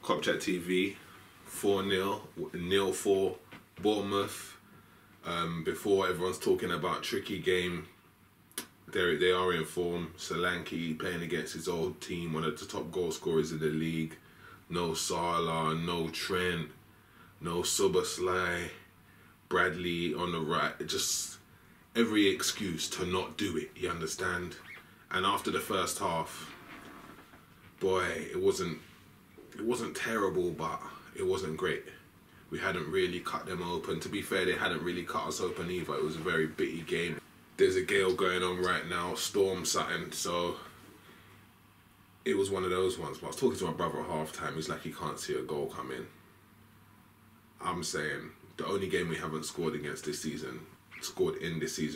Cop Chat TV, 4-0, 0-4, Bournemouth. Before everyone's talking about tricky game, they are in form. Solanke playing against his old team, one of the top goal scorers in the league. No Salah, no Trent, no Szoboszlai, Bradley on the right. Just every excuse to not do it, you understand? And after the first half, boy, it wasn't terrible, but it wasn't great. We hadn't really cut them open. To be fair, they hadn't really cut us open either. It was a very bitty game. There's a gale going on right now, storm something, so it was one of those ones. But I was talking to my brother at half-time. He's like, he can't see a goal come in. I'm saying the only game we haven't scored in this season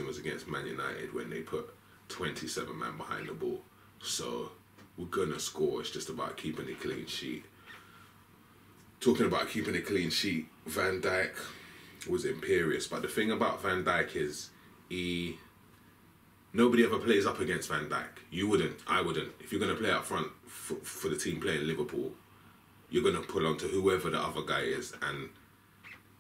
was against Man United when they put 27 men behind the ball. So we're gonna score. It's just about keeping a clean sheet. Talking about keeping a clean sheet, Van Dijk was imperious. But the thing about Van Dijk is nobody ever plays up against Van Dijk. You wouldn't, I wouldn't. If you're going to play up front for the team playing Liverpool, you're going to pull on to whoever the other guy is. And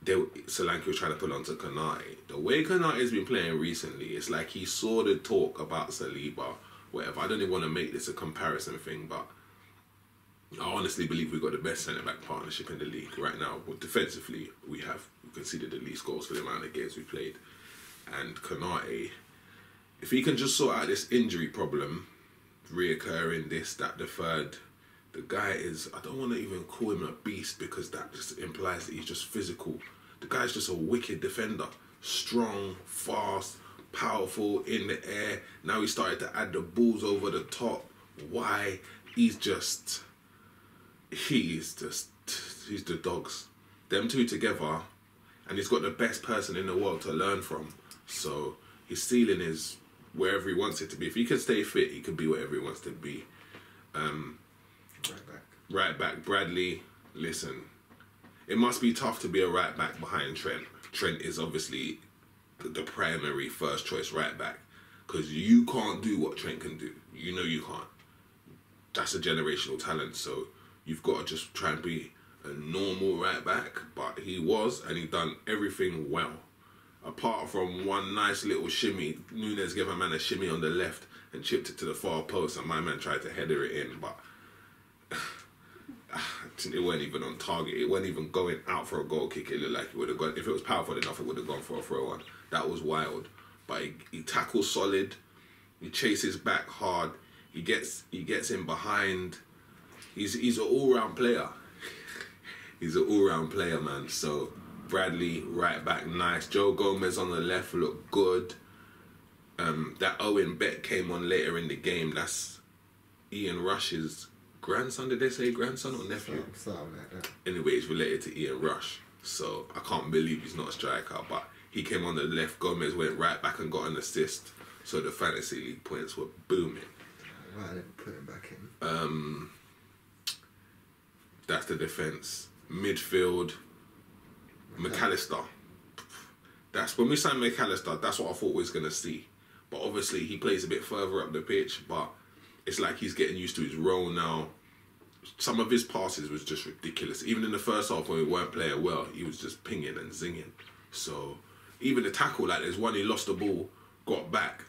Solanke was trying to pull on to Konate. The way Konate's been playing recently, it's like he saw the talk about Saliba, whatever. I don't even want to make this a comparison thing, but I honestly believe we've got the best centre-back partnership in the league right now. But defensively, we conceded the least goals for the amount of games we played. And Konate, if he can just sort out this injury problem, reoccurring, this, that, the third, the guy is, I don't want to even call him a beast because that just implies that he's just physical. The guy's just a wicked defender. Strong, fast, powerful, in the air. Now he started to add the balls over the top. Why? He's the dogs. Them two together, and he's got the best person in the world to learn from. So his ceiling is wherever he wants it to be. If he can stay fit, he can be wherever he wants to be. Right back, Bradley. Listen, it must be tough to be a right back behind Trent. Trent is obviously the primary first choice right back because you can't do what Trent can do. You know you can't. That's a generational talent. So you've got to just try and be a normal right back. But he was, and he done everything well. Apart from one nice little shimmy, Nunes gave a man a shimmy on the left and chipped it to the far post, and my man tried to header it in, but it wasn't even on target. It wasn't even going out for a goal kick. It looked like it would have gone. If it was powerful enough, it would have gone for a throw-on. That was wild. But he tackles solid. He chases back hard. He gets in behind. He's an all-round player. He's an all-round player, man. So Bradley, right back, nice. Joe Gomez on the left looked good. That Owen Beck came on later in the game. That's Ian Rush's grandson, did they say grandson or nephew? Something like that. Anyway, he's related to Ian Rush. So I can't believe he's not a striker. But he came on the left. Gomez went right back and got an assist. So the fantasy league points were booming. Why I didn't put him back in? That's the defence. Midfield, McAllister. That's when we signed McAllister, that's what I thought we was going to see. But obviously he plays a bit further up the pitch, but it's like he's getting used to his role now. Some of his passes was just ridiculous. Even in the first half when we weren't playing well, he was just pinging and zinging. So even the tackle, like there's one he lost the ball, got back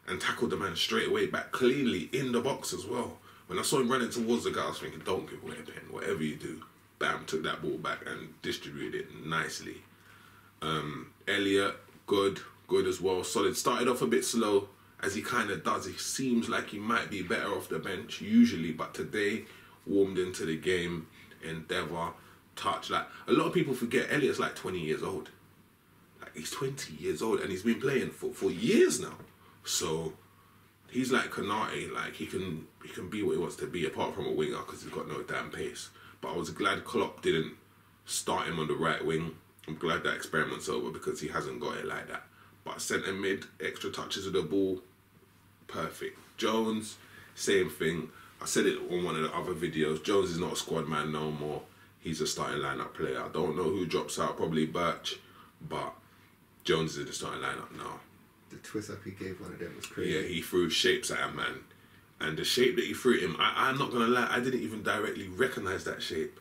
and tackled the man straight away back cleanly in the box as well. When I saw him running towards the guy, I was thinking, don't give away a pen. Whatever you do, bam, took that ball back and distributed it nicely. Elliot, good as well. Solid. Started off a bit slow, as he kind of does. He seems like he might be better off the bench usually, but today warmed into the game. Endeavour, touch. Like a lot of people forget, Elliot's like 20 years old. Like he's 20 years old and he's been playing for years now. So he's like Konate. Like he can be what he wants to be, apart from a winger, because he's got no damn pace. But I was glad Klopp didn't start him on the right wing. I'm glad that experiment's over because he hasn't got it like that. But centre mid, extra touches of the ball, perfect. Jones, same thing. I said it on one of the other videos. Jones is not a squad man no more. He's a starting lineup player. I don't know who drops out, probably Birch, but Jones is in the starting lineup now. The twist up he gave one of them was crazy. Yeah, he threw shapes at him, man. And the shape that he threw him, I'm not going to lie, I didn't even directly recognise that shape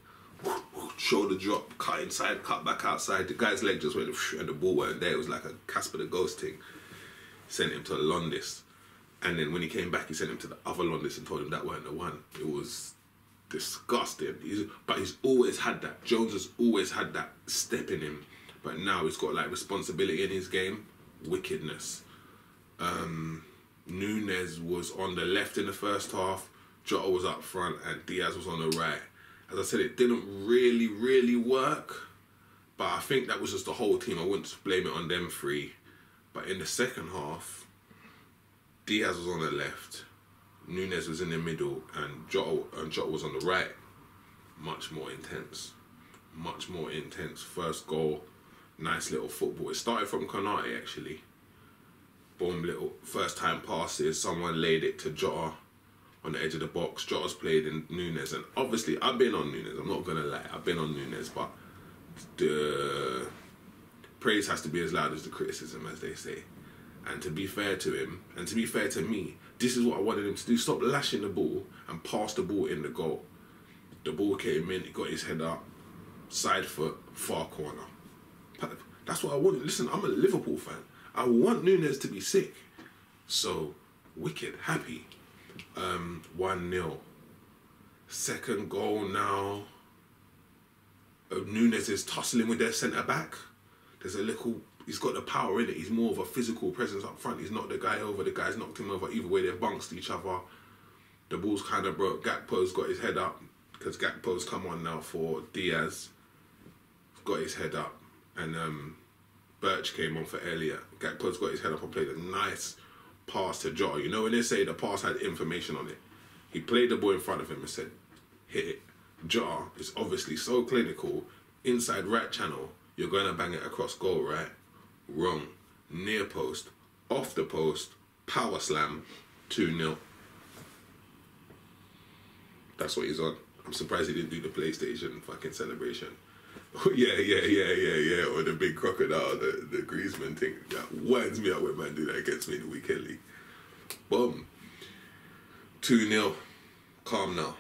shoulder drop, cut inside, cut back outside. The guy's leg just went, and the ball weren't there. It was like a Casper the Ghost thing. Sent him to Londis. And then when he came back, he sent him to the other Londis and told him that weren't the one. It was disgusting. But he's always had that. Jones has always had that step in him. But now he's got like responsibility in his game. Wickedness. Nunes was on the left in the first half. Jota was up front and Diaz was on the right. As I said, it didn't really work. But I think that was just the whole team. I wouldn't blame it on them three. But in the second half, Diaz was on the left, Nunes was in the middle, and Jota was on the right. Much more intense. Much more intense. First goal, nice little football. It started from Konate, actually. Boom, little first time passes. Someone laid it to Jota on the edge of the box. Jota's played in Nunes, and obviously I've been on Nunes. I'm not gonna lie, I've been on Nunes, but the praise has to be as loud as the criticism, as they say. And to be fair to him, and to be fair to me, this is what I wanted him to do. Stop lashing the ball and pass the ball in the goal. The ball came in, he got his head up, side foot, far corner. That's what I wanted. Listen, I'm a Liverpool fan. I want Nunes to be sick. So, wicked, happy. 1-0. Second goal now. Nunes is tussling with their centre-back. There's a little... He's got the power in it. He's more of a physical presence up front. He's knocked the guy over. The guy's knocked him over. Either way, they've bounced each other. The ball's kind of broke. Gakpo's got his head up because Gakpo's come on now for Diaz. Got his head up. And Birch came on for Elliott. Gakpo's got his head up and played a nice pass to Jota. You know when they say the pass had information on it? He played the ball in front of him and said, hit it. Jota is obviously so clinical. Inside right channel, you're going to bang it across goal, right? Wrong. Near post, off the post, power slam, 2-0. That's what he's on. I'm surprised he didn't do the PlayStation fucking celebration. Yeah. Or the big crocodile, the Griezmann thing. That winds me up when man do that against me in the weekend league. Boom. 2-0. Calm now.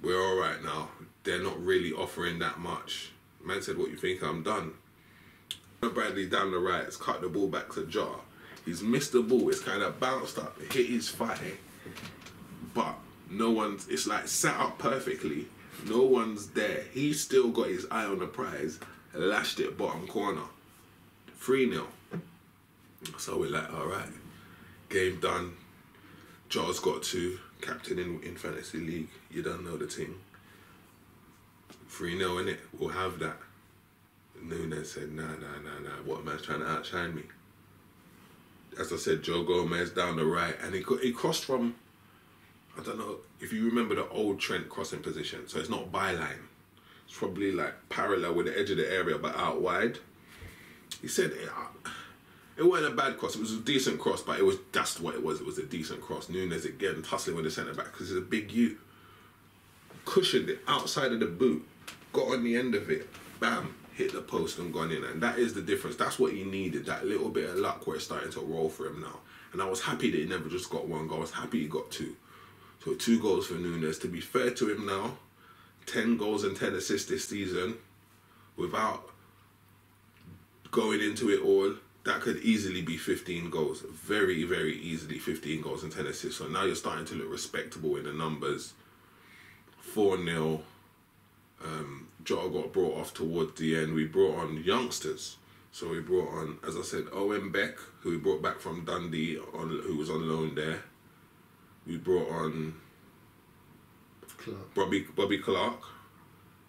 We're alright now. They're not really offering that much. Man said, what you think? I'm done. Bradley down the right has cut the ball back to Jota. He's missed the ball. It's kind of bounced up, hit his thigh. But no one's, it's like set up perfectly. No one's there. He's still got his eye on the prize. Lashed it bottom corner. 3-0. So we're like, alright. Game done. Jota's got 2. Captain in Fantasy League. You don't know the thing. 3-0 innit? We'll have that. Nunes said, nah. What man's trying to outshine me? As I said, Joe Gomez down the right. And he crossed from, I don't know if you remember the old Trent crossing position. So it's not byline. It's probably like parallel with the edge of the area, but out wide. He said it wasn't a bad cross. It was a decent cross, but that's what it was. It was a decent cross. Nunes again tussling with the centre back because it's a big U. Cushioned it outside of the boot. Got on the end of it. Bam. Hit the post and gone in. And that is the difference. That's what he needed. That little bit of luck where it's starting to roll for him now. And I was happy that he never just got 1 goal. I was happy he got 2. So 2 goals for Nunes. To be fair to him now, 10 goals and 10 assists this season without going into it all. That could easily be 15 goals. Very, very easily 15 goals and 10 assists. So now you're starting to look respectable in the numbers. 4-0. Jota got brought off towards the end. We brought on youngsters. So we brought on, as I said, Owen Beck, who we brought back from Dundee, who was on loan there. We brought on Clark. Bobby Clark.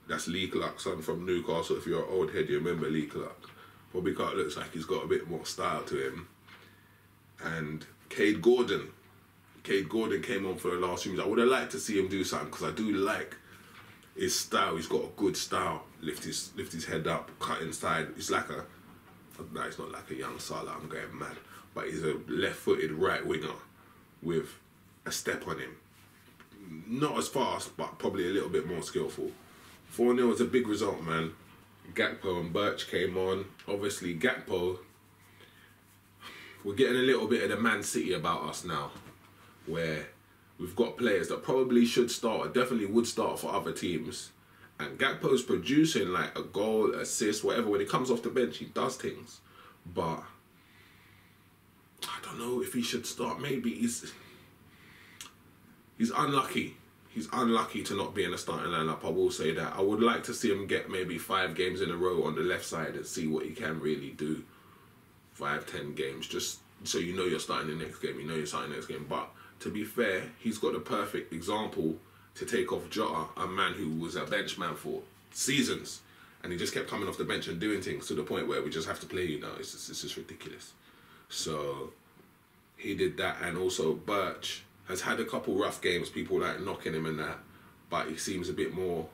That's Lee Clark's son from Newcastle. If you're an old head, you remember Lee Clark. Bobby Clark looks like he's got a bit more style to him. And Cade Gordon. Cade Gordon came on for the last few minutes. I would have liked to see him do something because I do like his style. He's got a good style. Lift his head up, cut inside. He's like no, he's not like a young Salah, I'm going mad. But he's a left-footed right winger with a step on him. Not as fast, but probably a little bit more skillful. 4-0 is a big result, man. Gakpo and Birch came on. Obviously, Gakpo, we're getting a little bit of the Man City about us now, where we've got players that probably should start, or definitely would start for other teams, And Gakpo's producing like a goal, assist, whatever. When he comes off the bench, he does things. But I don't know if he should start. Maybe he's unlucky. He's unlucky to not be in the starting lineup. I will say that. I would like to see him get maybe 5 games in a row on the left side and see what he can really do. 5-10 games, just so you know you're starting the next game. You know you're starting the next game. But to be fair, he's got the perfect example to take off Jota, a man who was a bench man for seasons, and he just kept coming off the bench and doing things to the point where we just have to play you now. It's just ridiculous. So he did that, and also Birch has had a couple rough games, people like knocking him and that, but he seems a bit more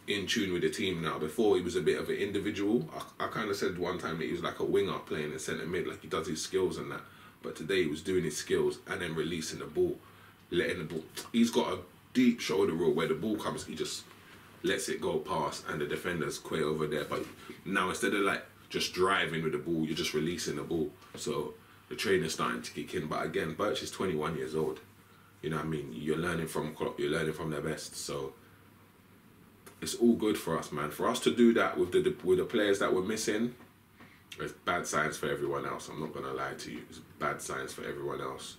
in tune with the team now. Before he was a bit of an individual. I kind of said one time that he was like a winger playing in centre mid, like he does his skills and that. But today he was doing his skills and then releasing the ball, letting the ball. He's got a deep shoulder roll where the ball comes, he just lets it go past and the defenders quit over there. But now instead of like just driving with the ball, you're just releasing the ball. So the training's starting to kick in. But again, Birch is 21 years old. You know what I mean? You're learning from Klopp, you're learning from their best. So it's all good for us, man. For us to do that with the players that we're missing, it's bad signs for everyone else. I'm not going to lie to you. It's bad signs for everyone else.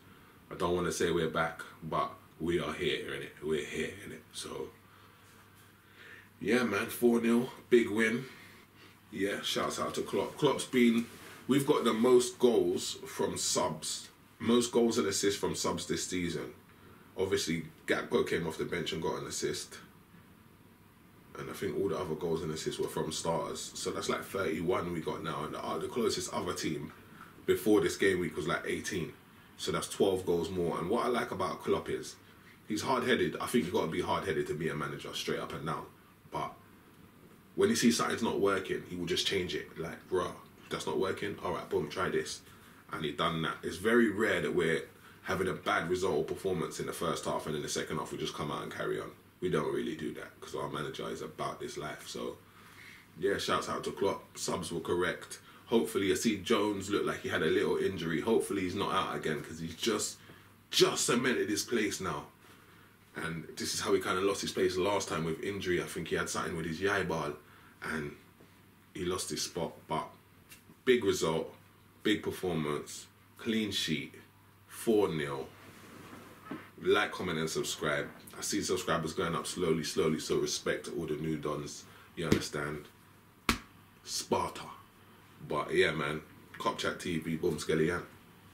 I don't want to say we're back, but we are here, innit? We're here, innit? So, yeah, man, 4-0, big win. Yeah, shouts out to Klopp. Klopp's been... We've got the most goals from subs. Most goals and assists from subs this season. Obviously, Gakpo came off the bench and got an assist. And I think all the other goals and assists were from starters. So that's like 31 we got now. And the closest other team before this game week was like 18. So that's 12 goals more. And what I like about Klopp is he's hard-headed. I think you've got to be hard-headed to be a manager, straight up and down. But when he sees something's not working, he will just change it. Like, bruh, if that's not working, all right, boom, try this. And he done that. It's very rare that we're having a bad result or performance in the first half and in the second half we just come out and carry on. We don't really do that because our manager is about this life. So, yeah, shouts out to Klopp. Subs were correct. Hopefully, I see Jones look like he had a little injury. Hopefully, he's not out again because he's just cemented his place now. And this is how he kind of lost his place last time with injury. I think he had something with his yai ball and he lost his spot. But big result, big performance, clean sheet, 4-0. Like, comment and subscribe. I see subscribers going up slowly, so respect to all the new dons. You understand? Sparta. But yeah, man. Cop Chat TV, boom, Skelly, yeah.